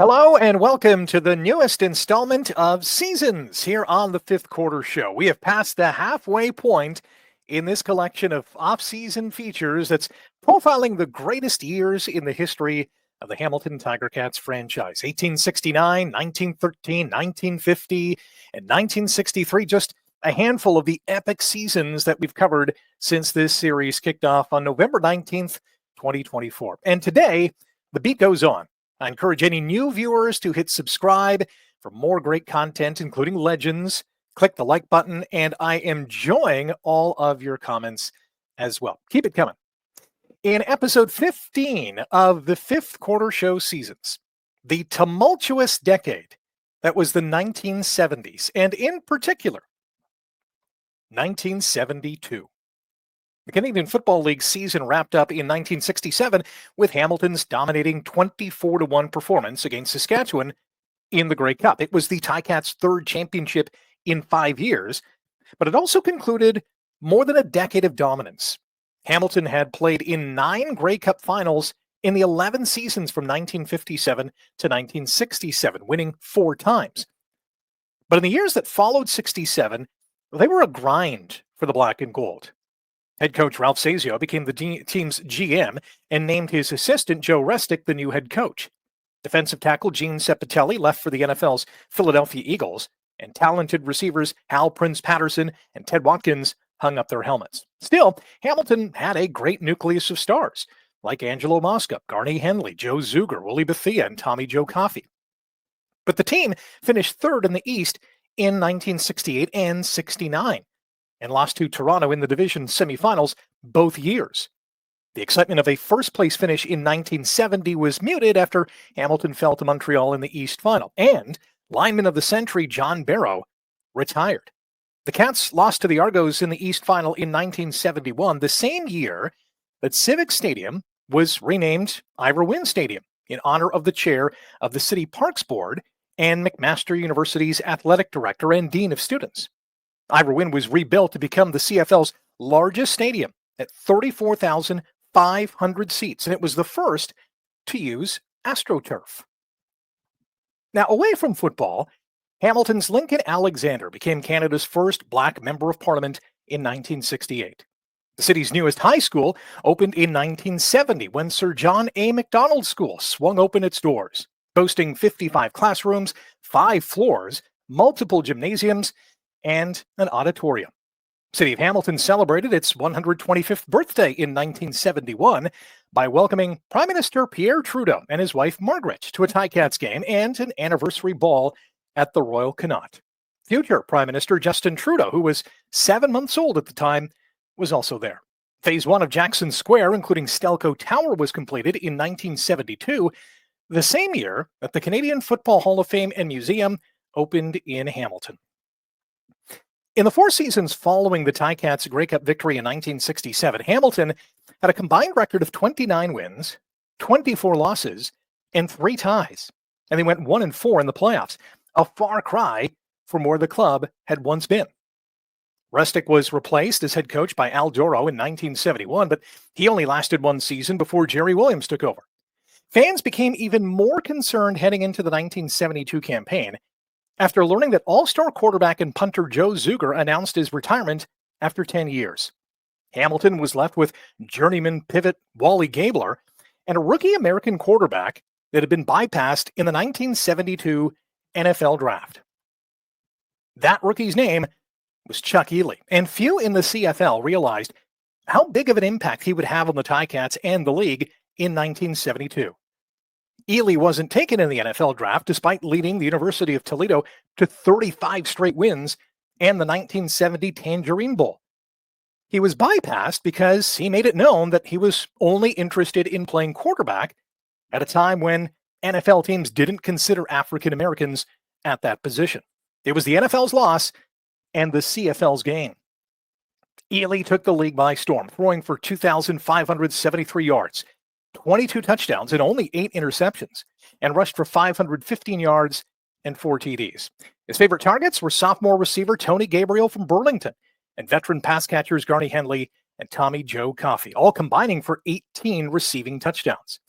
Hello and welcome to the newest installment of Seasons here on the Fifth Quarter Show. We have passed the halfway point in this collection of off-season features that's profiling the greatest years in the history of the Hamilton Tiger Cats franchise. 1869, 1913, 1950, and 1963, just a handful of the epic seasons that we've covered since this series kicked off on November 19th, 2024. And today, the beat goes on. I encourage any new viewers to hit subscribe for more great content, including legends. Click the like button, and I am enjoying all of your comments as well. Keep it coming. In episode 15 of the Fifth Quarter Show Seasons, the tumultuous decade that was the 1970s, and in particular, 1972. The Canadian Football League season wrapped up in 1967 with Hamilton's dominating 24-1 performance against Saskatchewan in the Grey Cup. It was the Ticats' third championship in 5 years, but it also concluded more than a decade of dominance. Hamilton had played in 9 Grey Cup finals in the 11 seasons from 1957 to 1967, winning 4 times. But in the years that followed 67, they were a grind for the Black and Gold. Head coach Ralph Sazio became the team's GM and named his assistant Joe Restick the new head coach. Defensive tackle Gene Sepitelli left for the NFL's Philadelphia Eagles, and talented receivers Hal Prince Patterson and Ted Watkins hung up their helmets. Still, Hamilton had a great nucleus of stars, like Angelo Mosca, Garnie Henley, Joe Zuger, Willie Bethea, and Tommy Joe Coffey. But the team finished third in the East in 1968 and 69. And lost to Toronto in the division semifinals both years. The excitement of a first-place finish in 1970 was muted after Hamilton fell to Montreal in the East Final, and lineman of the century John Barrow retired. The Cats lost to the Argos in the East Final in 1971, the same year that Civic Stadium was renamed Ira Wynn Stadium in honor of the chair of the City Parks Board and McMaster University's athletic director and dean of students. Ira Wynn was rebuilt to become the CFL's largest stadium at 34,500 seats, and it was the first to use AstroTurf. Now, away from football, Hamilton's Lincoln Alexander became Canada's first Black Member of Parliament in 1968. The city's newest high school opened in 1970 when Sir John A. Macdonald School swung open its doors, boasting 55 classrooms, 5 floors, multiple gymnasiums, and an auditorium. City of Hamilton celebrated its 125th birthday in 1971 by welcoming Prime Minister Pierre Trudeau and his wife Margaret to a Ticats game and an anniversary ball at the Royal Connaught. Future Prime Minister Justin Trudeau, who was 7 months old at the time, was also there. Phase 1 of Jackson Square, including Stelco Tower, was completed in 1972, the same year that the Canadian Football Hall of Fame and Museum opened in Hamilton. In the 4 seasons following the Ticats' Grey Cup victory in 1967, Hamilton had a combined record of 29 wins, 24 losses, and 3 ties, and they went 1-4 in the playoffs, a far cry from where the club had once been. Restick was replaced as head coach by Al Doro in 1971, but he only lasted 1 season before Jerry Williams took over. Fans became even more concerned heading into the 1972 campaign after learning that all-star quarterback and punter Joe Zuger announced his retirement after 10 years. Hamilton was left with journeyman pivot Wally Gabler and a rookie American quarterback that had been bypassed in the 1972 NFL Draft. That rookie's name was Chuck Ely, and few in the CFL realized how big of an impact he would have on the Ticats and the league in 1972. Ely wasn't taken in the NFL Draft despite leading the University of Toledo to 35 straight wins and the 1970 Tangerine Bowl. He was bypassed because he made it known that he was only interested in playing quarterback at a time when NFL teams didn't consider African Americans at that position. It was the NFL's loss and the CFL's gain. Ely took the league by storm, throwing for 2,573 yards, 22 touchdowns and only 8 interceptions, and rushed for 515 yards and 4 TDs. His favorite targets were sophomore receiver Tony Gabriel from Burlington and veteran pass catchers Garnie Henley and Tommy Joe Coffey, all combining for 18 receiving touchdowns.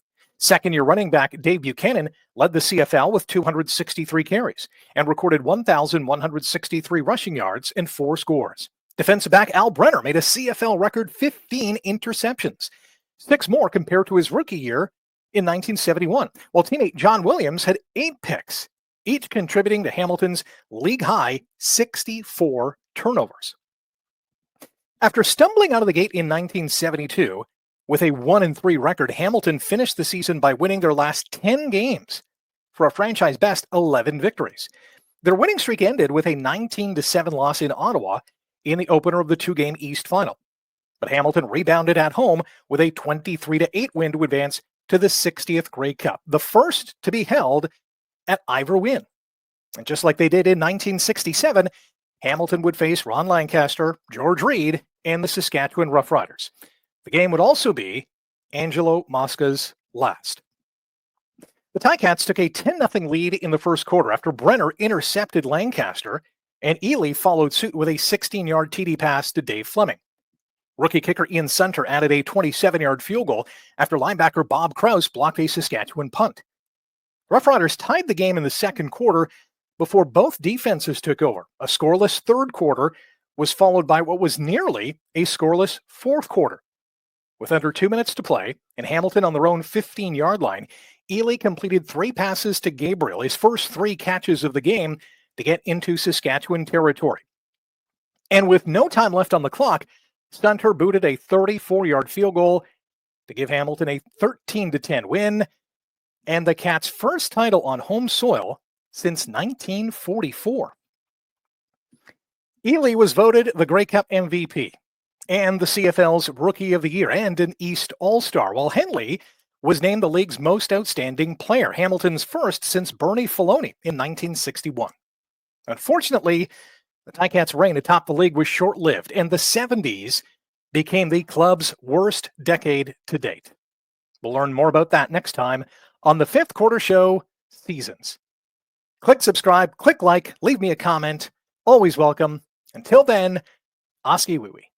Second-year running back Dave Buchanan led the CFL with 263 carries and recorded 1,163 rushing yards and 4 scores. Defensive back Al Brenner made a CFL record 15 interceptions, 6 more compared to his rookie year in 1971, while teammate John Williams had 8 picks, each contributing to Hamilton's league-high 64 turnovers. After stumbling out of the gate in 1972 with a 1-3 record, Hamilton finished the season by winning their last 10 games for a franchise-best 11 victories. Their winning streak ended with a 19-7 loss in Ottawa in the opener of the 2-game East Final. But Hamilton rebounded at home with a 23-8 win to advance to the 60th Grey Cup, the first to be held at Ivor Wynne. And just like they did in 1967, Hamilton would face Ron Lancaster, George Reed, and the Saskatchewan Roughriders. The game would also be Angelo Mosca's last. The Ticats took a 10-0 lead in the first quarter after Brenner intercepted Lancaster, and Ely followed suit with a 16-yard TD pass to Dave Fleming. Rookie kicker Ian Sunter added a 27-yard field goal after linebacker Bob Krause blocked a Saskatchewan punt. Roughriders tied the game in the second quarter before both defenses took over. A scoreless third quarter was followed by what was nearly a scoreless fourth quarter. With under 2 minutes to play and Hamilton on their own 15-yard line, Ely completed 3 passes to Gabriel, his first 3 catches of the game, to get into Saskatchewan territory. And with no time left on the clock, Sunter booted a 34-yard field goal to give Hamilton a 13-10 win and the Cats' first title on home soil since 1944. Ely was voted the Grey Cup MVP and the CFL's Rookie of the Year and an East All-Star, while Henley was named the league's most outstanding player, Hamilton's first since Bernie Filoni in 1961. Unfortunately, the Ticats' reign atop the league was short-lived, and the 70s became the club's worst decade to date. We'll learn more about that next time on the Fifth Quarter Show Seasons. Click subscribe, click like, leave me a comment. Always welcome. Until then, Oski Wee Wee.